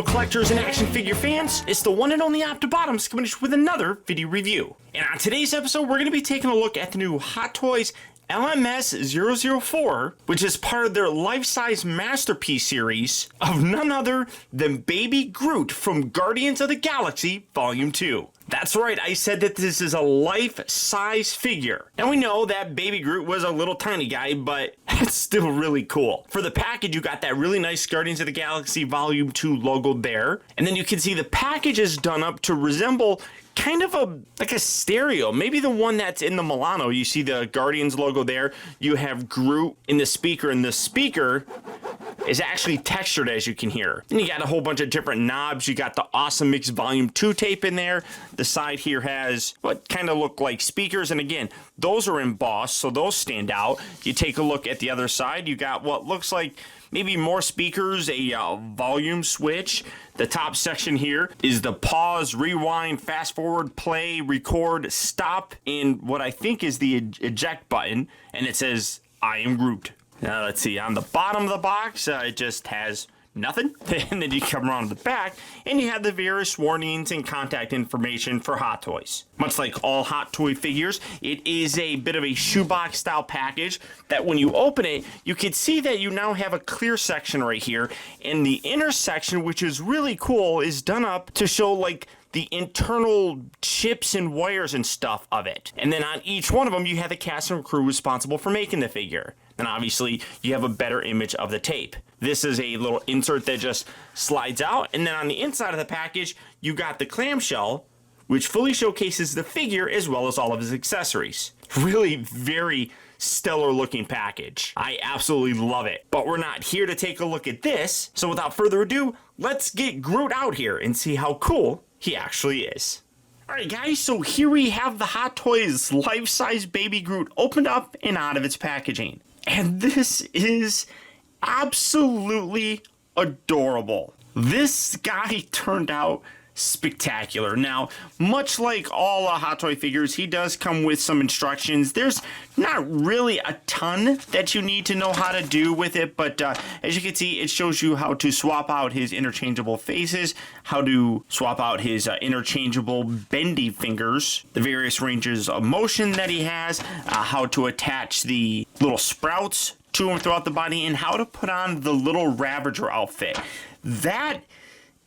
beautiful collectors and action figure fans? It's the one and only Optibotimus coming with another video review. And on today's episode, we're going to be taking a look at the new Hot Toys LMS004, which is part of their life-size masterpiece series of none other than Baby Groot from Guardians of the Galaxy Volume 2. That's right, I said that this is a life-size figure. And we know that Baby Groot was a little tiny guy, but it's still really cool. For the package, you got that really nice Guardians of the Galaxy Volume 2 logo there. And then you can see the package is done up to resemble kind of like a stereo, maybe the one that's in the Milano. You see the Guardians logo there. You have Groot in the speaker, and the speaker is actually textured, as you can hear. And you got a whole bunch of different knobs. You got the Awesome Mix Volume 2 tape in there. The side here has what kind of look like speakers, and again, those are embossed, so those stand out. You take a look at the other side, you got what looks like maybe more speakers, a volume switch. The top section here is the pause, rewind, fast forward, play, record, stop, and what I think is the eject button, and it says, I am Groot. Now let's see, on the bottom of the box, it just has nothing. And then you come around to the back and you have the various warnings and contact information for Hot Toys. Much like all Hot Toy figures, it is a bit of a shoebox style package that when you open it, you can see that you now have a clear section right here. And the inner section, which is really cool, is done up to show like the internal chips and wires and stuff of it. And then on each one of them, you have the cast and crew responsible for making the figure. And obviously, you have a better image of the tape. This is a little insert that just slides out. And then on the inside of the package, you got the clamshell, which fully showcases the figure as well as all of his accessories. Really very stellar looking package. I absolutely love it. But we're not here to take a look at this. So without further ado, let's get Groot out here and see how cool he actually is. Alright guys, so here we have the Hot Toys life-size Baby Groot opened up and out of its packaging. And this is absolutely adorable. This guy turned out spectacular. Now, much like all Hot Toy figures, he does come with some instructions. There's not really a ton that you need to know how to do with it, but as you can see, it shows you how to swap out his interchangeable faces, how to swap out his interchangeable bendy fingers, the various ranges of motion that he has, how to attach the little sprouts to him throughout the body, and how to put on the little Ravager outfit. That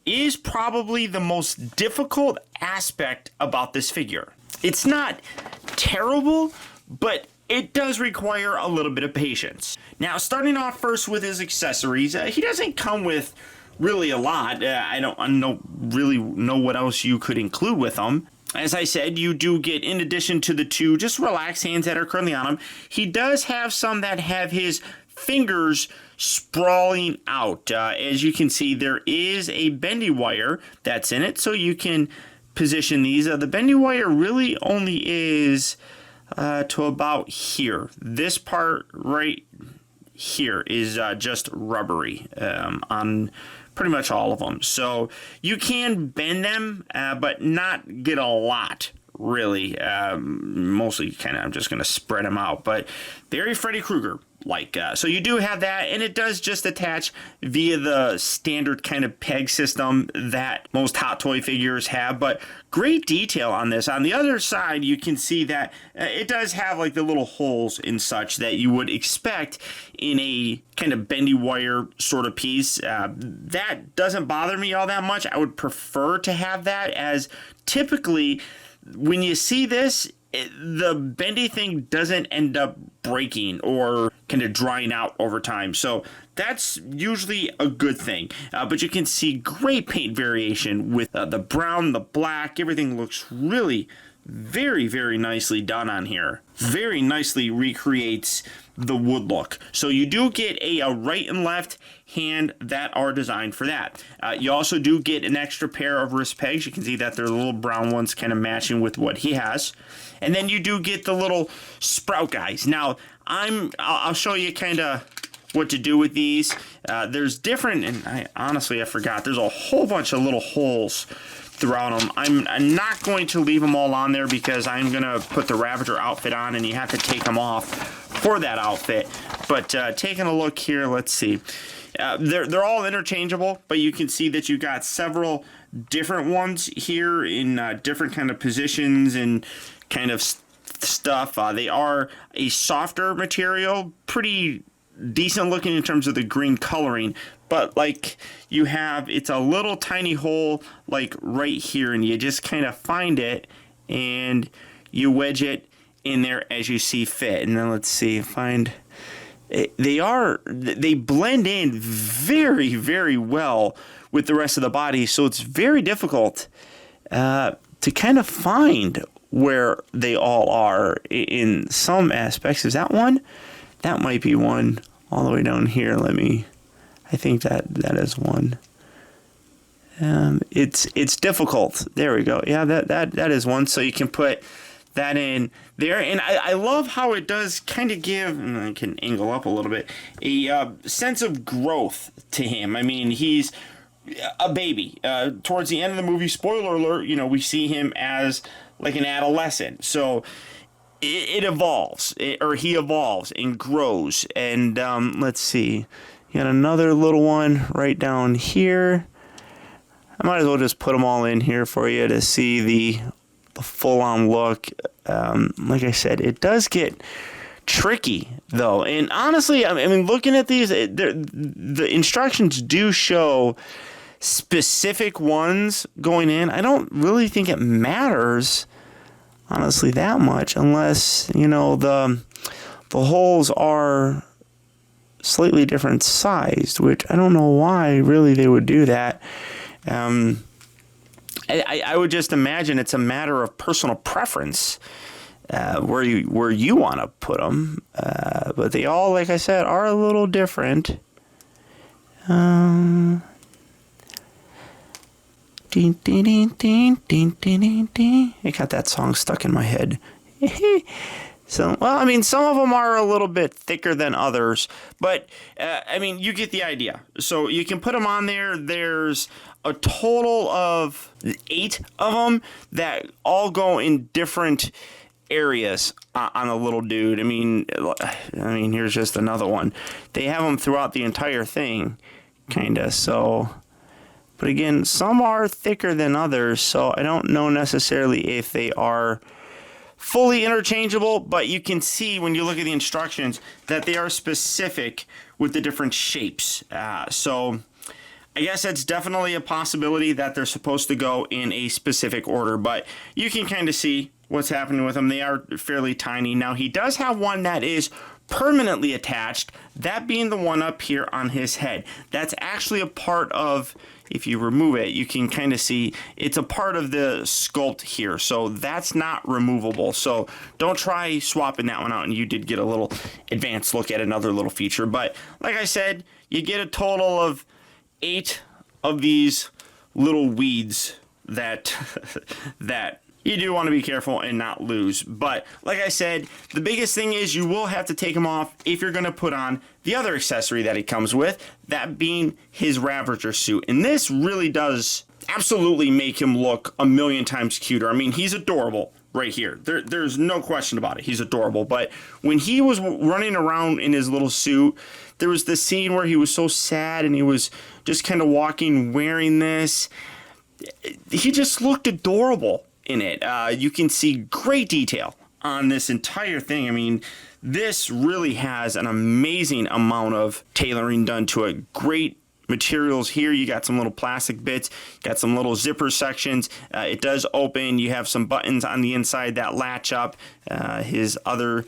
is probably the most difficult aspect about this figure. It's not terrible, but it does require a little bit of patience. Now, starting off first with his accessories, he doesn't come with really a lot. I don't really know what else you could include with them. As I said, you do get, in addition to the two just relaxed hands that are currently on him, he does have some that have his fingers sprawling out. As you can see, there is a bendy wire that's in it, so you can position these. The bendy wire really only is to about here. This part right here is just rubbery on pretty much all of them. So you can bend them, but not get a lot, really. Mostly kind of, I'm just going to spread them out, but very Freddy Krueger. So you do have that, and it does just attach via the standard kind of peg system that most Hot Toy figures have, but great detail on this. On the other side, you can see that it does have like the little holes and such that you would expect in a kind of bendy wire sort of piece. That doesn't bother me all that much. I would prefer to have that, as typically when you see this, the bendy thing doesn't end up breaking or kind of drying out over time. So that's usually a good thing. But you can see great paint variation with the brown, the black. Everything looks really very, very nicely done on here. Very nicely recreates the wood look. So you do get a right and left hand that are designed for that. You also do get an extra pair of wrist pegs. You can see that they're the little brown ones kind of matching with what he has. And then you do get the little sprout guys. Now, I'll show you kind of what to do with these. There's different, and I forgot, there's a whole bunch of little holes throughout them. I'm not going to leave them all on there because I'm going to put the Ravager outfit on and you have to take them off for that outfit. But taking a look here, let's see. They're all interchangeable, but you can see that you got several different ones here in different kind of positions and kind of stuff. They are a softer material, pretty decent looking in terms of the green coloring, but like you have, it's a little tiny hole like right here, and you just kind of find it and you wedge it in there as you see fit. And then let's see, they blend in very, very well with the rest of the body, so it's very difficult to kind of find where they all are in some aspects. Is that one? That might be one all the way down here. I think that is one. It's difficult. There we go. Yeah, that is one. So you can put that in there, and I love how it does kind of give, and I can angle up a little bit, a sense of growth to him. I mean, he's a baby. Towards the end of the movie, spoiler alert, we see him as like an adolescent. So it evolves, or he evolves and grows. And let's see, you got another little one right down here. I might as well just put them all in here for you to see the full-on look. Like I said, it does get tricky though, and honestly, I mean, looking at these, the instructions do show specific ones going in. I don't really think it matters, honestly, that much, unless the holes are slightly different sized, which I don't know why really they would do that. I would just imagine it's a matter of personal preference where you want to put them, but they all, like I said, are a little different. It got that song stuck in my head. So, well, I mean, some of them are a little bit thicker than others, but I mean, you get the idea. So you can put them on there. There's a total of 8 of them that all go in different areas on a little dude. I mean, here's just another one. They have them throughout the entire thing, kind of. So, but again, some are thicker than others, so I don't know necessarily if they are fully interchangeable, but you can see when you look at the instructions that they are specific with the different shapes. So I guess that's definitely a possibility that they're supposed to go in a specific order, but you can kind of see what's happening with them. They are fairly tiny. Now, he does have one that is permanently attached, that being the one up here on his head. That's actually a part of, if you remove it, you can kind of see it's a part of the sculpt here, so that's not removable. So don't try swapping that one out, and you did get a little advanced look at another little feature. But like I said, you get a total of 8 of these little weeds that you do want to be careful and not lose. But like I said, the biggest thing is you will have to take them off if you're going to put on the other accessory that he comes with, that being his Ravager suit. And this really does absolutely make him look a million times cuter. I mean, he's adorable right here. There's no question about it. He's adorable. But when he was running around in his little suit, there was this scene where he was so sad and he was just kind of walking wearing this. He just looked adorable in it. You can see great detail on this entire thing. I mean, this really has an amazing amount of tailoring done to it. Great materials here. You got some little plastic bits, got some little zipper sections. It does open. You have some buttons on the inside that latch up. His other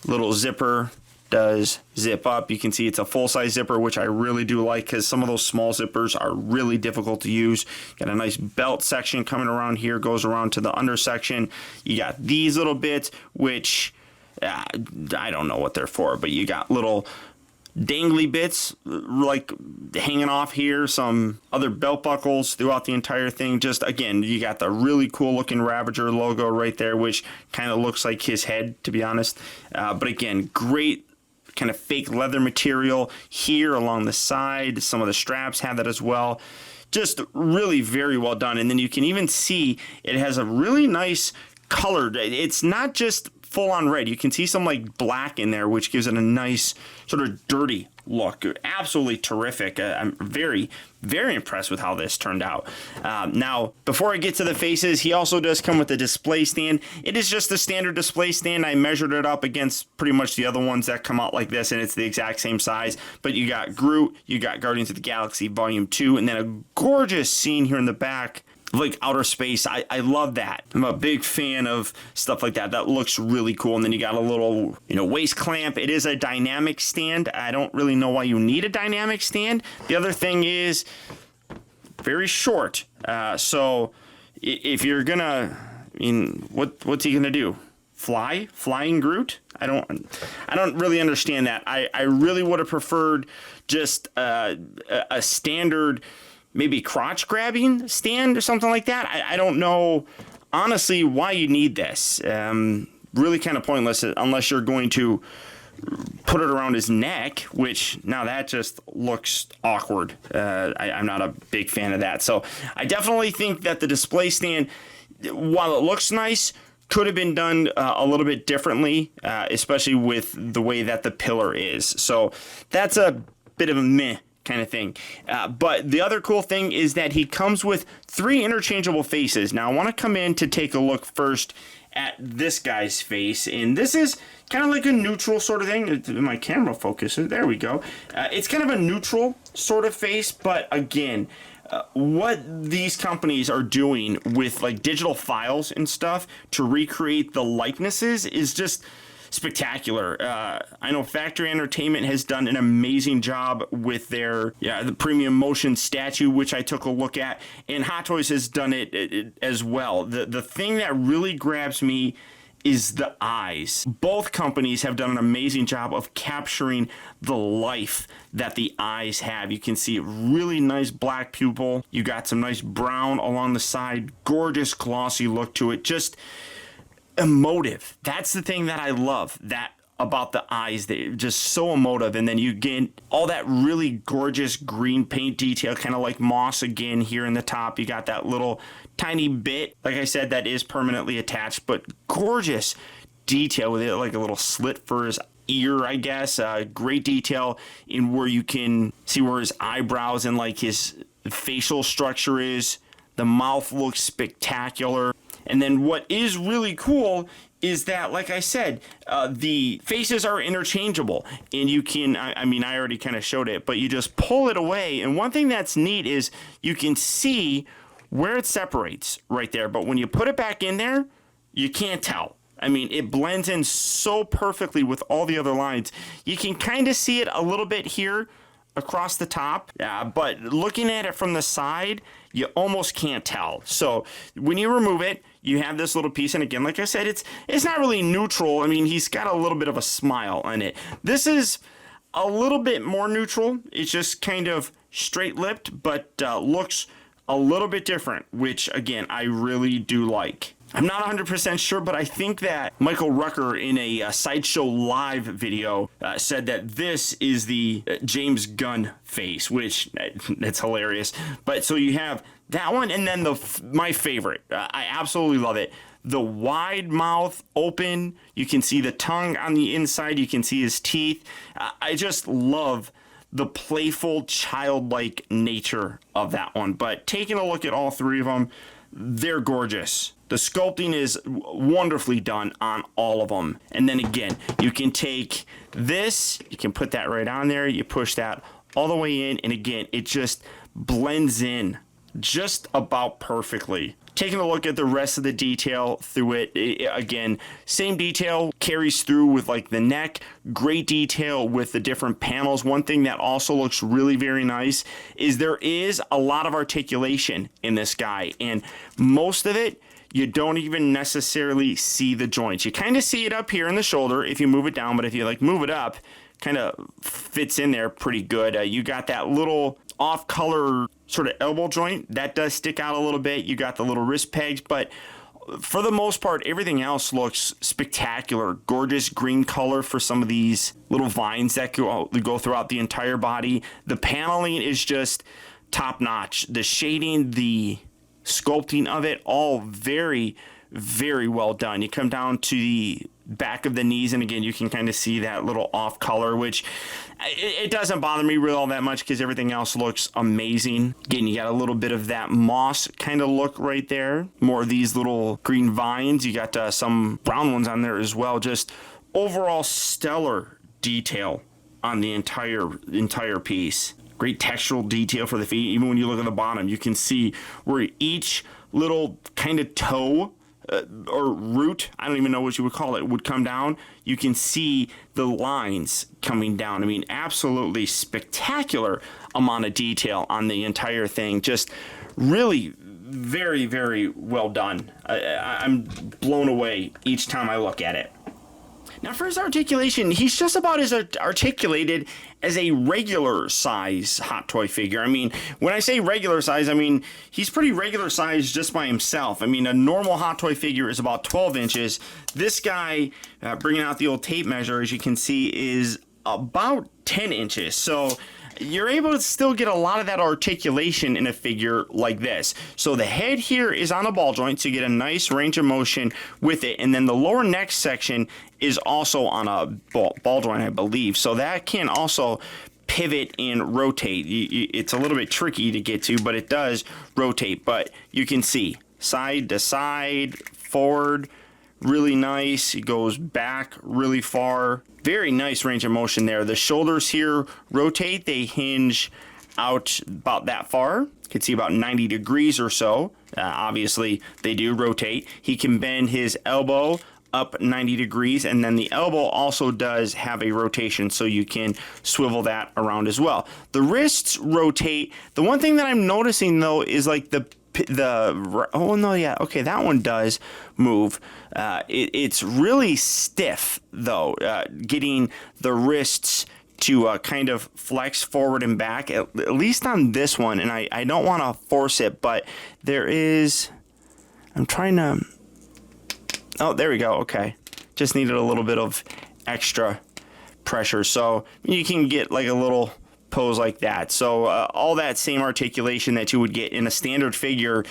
little zipper does zip up. You can see it's a full-size zipper, which I really do like because some of those small zippers are really difficult to use. Got a nice belt section coming around here, goes around to the under section. You got these little bits, which I don't know what they're for, but you got little dangly bits like hanging off here, some other belt buckles throughout the entire thing. Just again, you got the really cool looking Ravager logo right there, which kind of looks like his head, to be honest. But again, great kind of fake leather material here along the side. Some of the straps have that as well. Just really very well done. And then you can even see it has a really nice colored, it's not just full on red. You can see some like black in there, which gives it a nice sort of dirty look. Absolutely terrific. I'm very, very impressed with how this turned out. Now, before I get to the faces, he also does come with a display stand. It is just a standard display stand. I measured it up against pretty much the other ones that come out like this, and it's the exact same size. But you got Groot, you got Guardians of the Galaxy Volume 2, and then a gorgeous scene here in the back, like outer space. I love that. I'm a big fan of stuff like that. That looks really cool. And then you got a little, waist clamp. It is a dynamic stand. I don't really know why you need a dynamic stand. The other thing is very short. So if you're gonna, what's he gonna do? Flying Groot? I don't really understand that. I really would have preferred just a standard, maybe crotch grabbing stand or something like that. I don't know, honestly, why you need this. Really kind of pointless unless you're going to put it around his neck, which now that just looks awkward. I'm not a big fan of that. So I definitely think that the display stand, while it looks nice, could have been done a little bit differently, especially with the way that the pillar is. So that's a bit of a meh kind of thing. But the other cool thing is that he comes with 3 interchangeable faces. Now I want to come in to take a look first at this guy's face, and this is kind of like a neutral sort of thing. My camera focuses. There we go. It's kind of a neutral sort of face, but again, what these companies are doing with like digital files and stuff to recreate the likenesses is just spectacular. I know Factory Entertainment has done an amazing job with their the premium motion statue, which I took a look at, and Hot Toys has done it as well. The thing that really grabs me is the eyes. Both companies have done an amazing job of capturing the life that the eyes have. You can see a really nice black pupil. You got some nice brown along the side, gorgeous glossy look to it. Just emotive. That's the thing that I love about the eyes. They're just so emotive. And then you get all that really gorgeous green paint detail, kind of like moss again here in the top. You got that little tiny bit, like I said, that is permanently attached, but gorgeous detail with it, like a little slit for his ear, I guess. Great detail in where you can see where his eyebrows and like his facial structure is. The mouth looks spectacular. And then what is really cool is that, like I said, the faces are interchangeable, and you can, I already kind of showed it, but you just pull it away. And one thing that's neat is you can see where it separates right there, but when you put it back in there, you can't tell. It blends in so perfectly with all the other lines. You can kind of see it a little bit here across the top, but looking at it from the side, you almost can't tell. So when you remove it, you have this little piece, and again, like I said, it's not really neutral. He's got a little bit of a smile on it. This is a little bit more neutral. It's just kind of straight-lipped, but looks a little bit different, which again, I really do like. I'm not 100% sure, but I think that Michael Rucker in a Sideshow Live video said that this is the James Gunn face, which that's hilarious. But so you have that one, and then my favorite. I absolutely love it. The wide mouth open. You can see the tongue on the inside. You can see his teeth. I just love the playful, childlike nature of that one. But taking a look at all 3 of them, they're gorgeous. The sculpting is wonderfully done on all of them. And then again, you can take this, you can put that right on there, you push that all the way in, and again, it just blends in just about perfectly. Taking a look at the rest of the detail through it, again, same detail carries through with like the neck, great detail with the different panels. One thing that also looks really very nice is there is a lot of articulation in this guy, and most of it, you don't even necessarily see the joints. You kind of see it up here in the shoulder if you move it down, but if you like move it up, kind of fits in there pretty good. You got that little off-color sort of elbow joint that does stick out a little bit. You got the little wrist pegs, but for the most part, everything else looks spectacular. Gorgeous green color for some of these little vines that go throughout the entire body. The paneling is just top-notch. The shading, the sculpting of it, all very, very well done. You come down to the back of the knees, and again, you can kind of see that little off color, which it doesn't bother me really all that much because everything else looks amazing. Again, you got a little bit of that moss kind of look right there. More of these little green vines. You got some brown ones on there as well. Just overall stellar detail on the entire piece. Great textural detail for the feet. Even when you look at the bottom, you can see where each little kind of toe or root, I don't even know what you would call it, would come down. You can see the lines coming down. I mean, absolutely spectacular amount of detail on the entire thing. Just really very, very well done. I'm blown away each time I look at it. Now, for his articulation, he's just about as articulated as a regular size Hot Toy figure. I mean, when I say regular size, I mean, he's pretty regular size just by himself. I mean, a normal Hot Toy figure is about 12 inches. This guy, bringing out the old tape measure, as you can see, is about 10 inches. So you're able to still get a lot of that articulation in a figure like this. So the head here is on a ball joint, so you get a nice range of motion with it. And then the lower neck section is also on a ball joint, I believe. So that can also pivot and rotate. It's a little bit tricky to get to, but it does rotate. But you can see side to side, forward, really nice. It goes back really far. Very nice range of motion there. The shoulders here rotate. They hinge out about that far. You can see about 90 degrees or so. Obviously, they do rotate. He can bend his elbow up 90 degrees, and then the elbow also does have a rotation, so you can swivel that around as well. The wrists rotate. The one thing that I'm noticing, though, is like oh no, yeah, okay, that one does move. It's really stiff though, getting the wrists to kind of flex forward and back, at least on this one. And I don't want to force it, but there is, I'm trying to, oh, there we go. Okay, just needed a little bit of extra pressure, so you can get like a little pose like that. So all that same articulation that you would get in a standard figure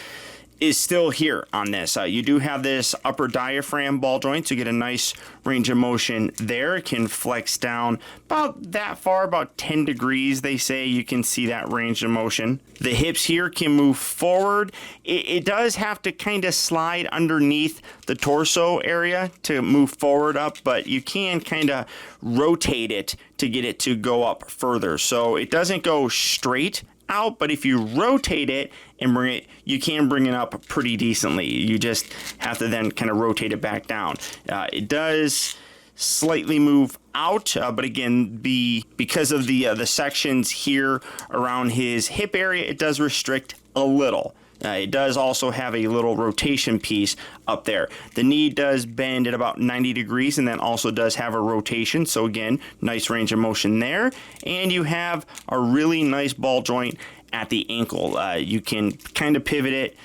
is still here on this. You do have this upper diaphragm ball joint, so you get a nice range of motion there. It can flex down about that far, about 10 degrees, they say. You can see that range of motion. The hips here can move forward. It does have to kind of slide underneath the torso area to move forward up, but you can kind of rotate it to get it to go up further. So it doesn't go straight out, but if you rotate it and bring it, you can bring it up pretty decently. You just have to then kind of rotate it back down. It does slightly move out, but again, because of the sections here around his hip area, it does restrict a little. It does also have a little rotation piece up there. The knee does bend at about 90 degrees and then also does have a rotation. So again, nice range of motion there. And you have a really nice ball joint at the ankle. You can kind of pivot it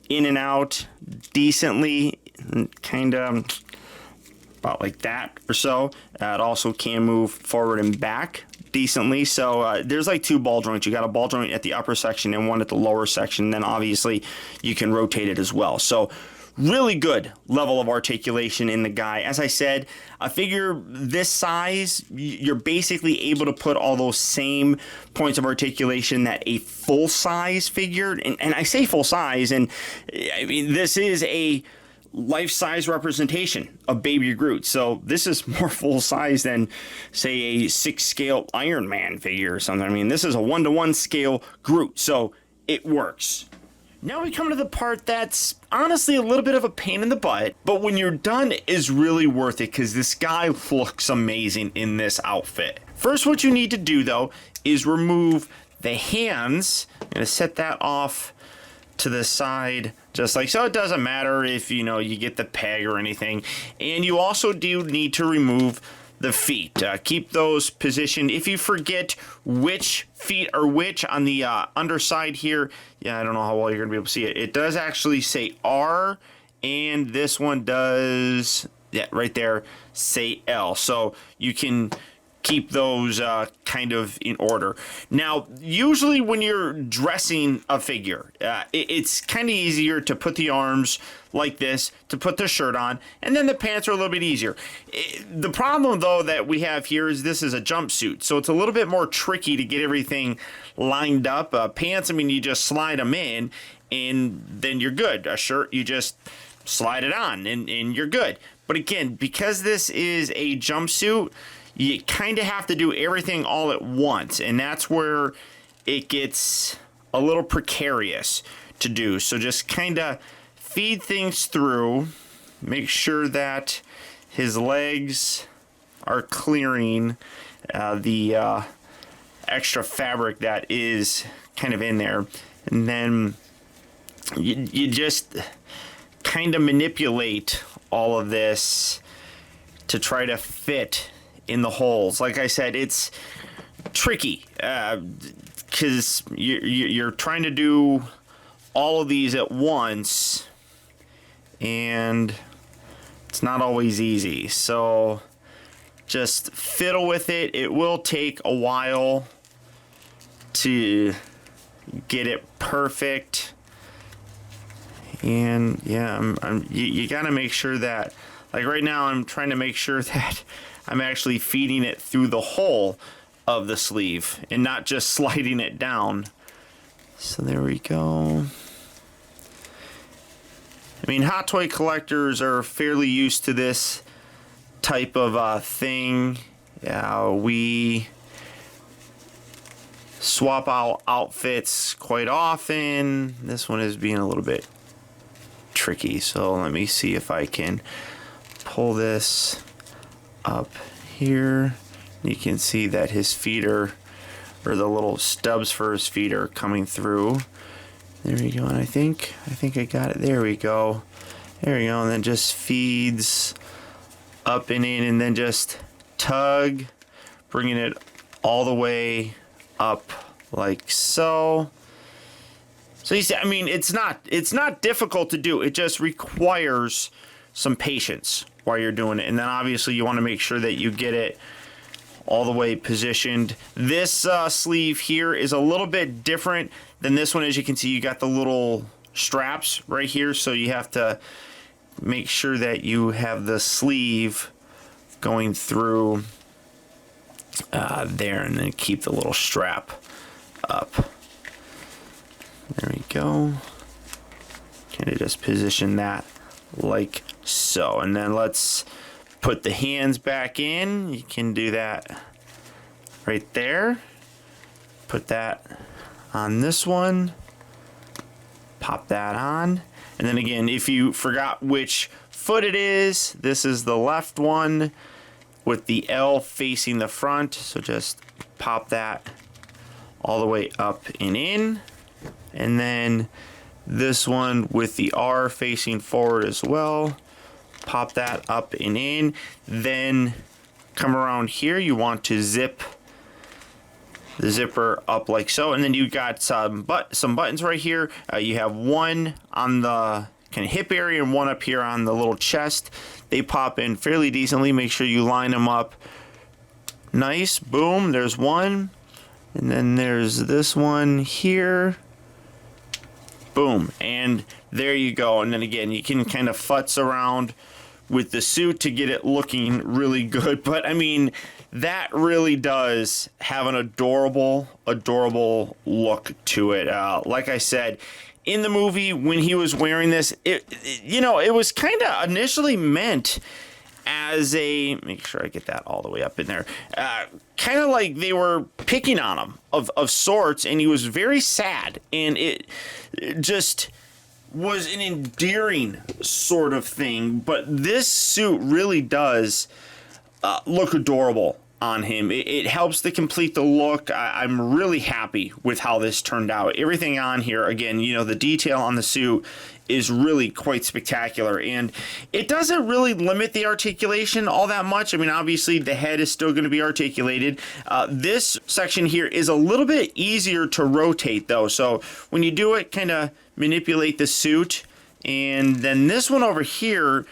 in and out decently, kind of about like that or so. It also can move forward and back decently. So there's like two ball joints. You got a ball joint at the upper section and one at the lower section. Then obviously you can rotate it as well. So really good level of articulation in the guy. As I said, a figure this size, you're basically able to put all those same points of articulation that a full size figure, and I say full size, and I mean, this is a life-size representation of Baby Groot. So this is more full-size than, say, a 6-scale Iron Man figure or something. I mean, this is a 1-to-1 scale Groot, so it works. Now we come to the part that's honestly a little bit of a pain in the butt, but when you're done is really worth it because this guy looks amazing in this outfit. First, what you need to do, though, is remove the hands. I'm going to set that off to the side just like so. It doesn't matter if you get the peg or anything. And you also do need to remove the feet. Keep those positioned. If you forget which feet are which on the underside here, yeah, I don't know how well you're gonna be able to see it. It does actually say R, and this one does, yeah, right there, say L. So you can keep those kind of in order. Now, usually when you're dressing a figure, it's kind of easier to put the arms like this, to put the shirt on, and then the pants are a little bit easier. The problem, though, that we have here is this is a jumpsuit, so it's a little bit more tricky to get everything lined up. Pants, I mean, you just slide them in, and then you're good. A shirt, you just slide it on, and you're good. But again, because this is a jumpsuit, you kind of have to do everything all at once, and that's where it gets a little precarious to do. So just kind of feed things through, make sure that his legs are clearing the extra fabric that is kind of in there, and then you just kind of manipulate all of this to try to fit in the holes. Like I said, it's tricky because you're trying to do all of these at once, and it's not always easy. So just fiddle with it. It will take a while to get it perfect. And yeah, you got to make sure that, like right now, I'm trying to make sure that I'm actually feeding it through the hole of the sleeve and not just sliding it down. So there we go. I mean, Hot Toy collectors are fairly used to this type of thing. We swap out outfits quite often. This one is being a little bit tricky, so let me see if I can pull this up here. You can see that his feet are, or the little stubs for his feet are coming through. There we go, and I think I got it. There we go. There we go, and then just feeds up and in, and then just tug, bringing it all the way up like so. So you see, I mean, it's not difficult to do. It just requires some patience while you're doing it. And then obviously you want to make sure that you get it all the way positioned. This sleeve here is a little bit different than this one. As you can see, you got the little straps right here. So you have to make sure that you have the sleeve going through there, and then keep the little strap up. There we go. Kind of just position that like so. And then let's put the hands back in. You can do that right there. Put that on this one. Pop that on. And then again, if you forgot which foot it is, this is the left one with the L facing the front. So just pop that all the way up and in. And then this one with the R facing forward as well. Pop that up and in. Then come around here. You want to zip the zipper up like so. And then you got some buttons right here. You have one on the kind of hip area and one up here on the little chest. They pop in fairly decently. Make sure you line them up nice. Boom. There's one. And then there's this one here. Boom, and there you go. And then again, you can kind of futz around with the suit to get it looking really good. But I mean, that really does have an adorable look to it. Like I said, in the movie, when he was wearing this, it was kind of initially meant as a, make sure I get that all the way up in there, kind of like they were picking on him of sorts, and he was very sad, and it just was an endearing sort of thing. But this suit really does look adorable on him. It helps to complete the look. I'm really happy with how this turned out. Everything on here, again, the detail on the suit is really quite spectacular, and it doesn't really limit the articulation all that much. I mean, obviously the head is still going to be articulated. This section here is a little bit easier to rotate though, so when you do it, kind of manipulate the suit. And then this one over here,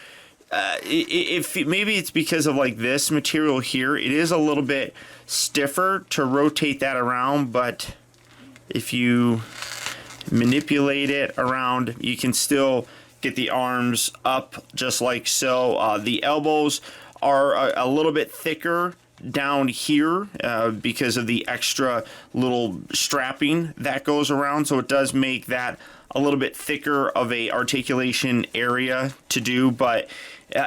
if maybe it's because of like this material here, it is a little bit stiffer to rotate that around, but if you manipulate it around, you can still get the arms up just like so. The elbows are a little bit thicker down here because of the extra little strapping that goes around, so it does make that a little bit thicker of a articulation area to do. But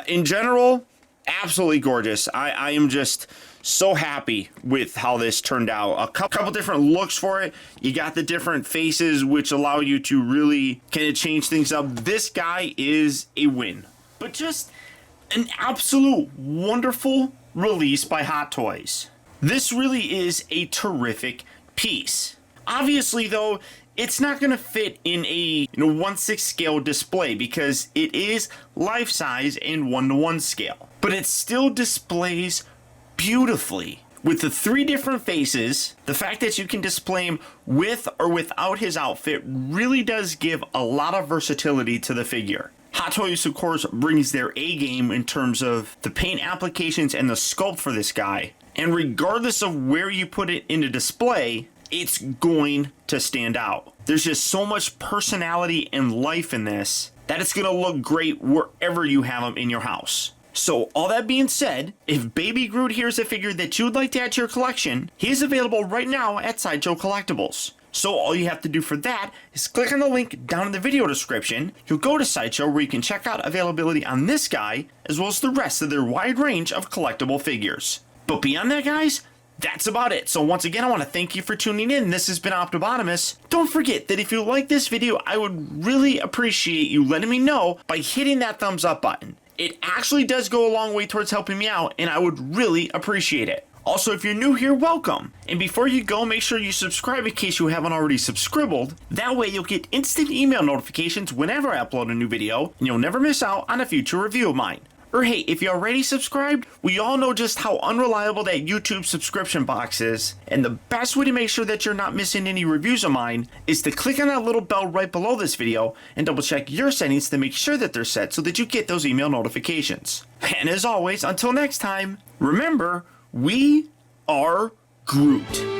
in general, absolutely gorgeous. I am just so happy with how this turned out. A couple different looks for it. You got the different faces, which allow you to really kind of change things up. This guy is a win, but just an absolute wonderful release by Hot Toys. This really is a terrific piece. Obviously, though, it's not going to fit in a 1/6 scale display because it is life size and 1:1 scale, but it still displays beautifully. With the 3 different faces, the fact that you can display him with or without his outfit really does give a lot of versatility to the figure. Hot Toys, of course, brings their A game in terms of the paint applications and the sculpt for this guy. And regardless of where you put it in a display, it's going to stand out. There's just so much personality and life in this that it's going to look great wherever you have him in your house. So all that being said, if Baby Groot here is a figure that you would like to add to your collection, he is available right now at Sideshow Collectibles. So all you have to do for that is click on the link down in the video description. You'll go to Sideshow where you can check out availability on this guy, as well as the rest of their wide range of collectible figures. But beyond that, guys, that's about it. So once again, I want to thank you for tuning in. This has been Optibotimus. Don't forget that if you like this video, I would really appreciate you letting me know by hitting that thumbs up button. It actually does go a long way towards helping me out, and I would really appreciate it. Also, if you're new here, welcome. And before you go, make sure you subscribe in case you haven't already subscribed. That way you'll get instant email notifications whenever I upload a new video, and you'll never miss out on a future review of mine. Or hey, if you already subscribed, we all know just how unreliable that YouTube subscription box is, and the best way to make sure that you're not missing any reviews of mine is to click on that little bell right below this video and double check your settings to make sure that they're set so that you get those email notifications. And as always, until next time, remember, we are Groot.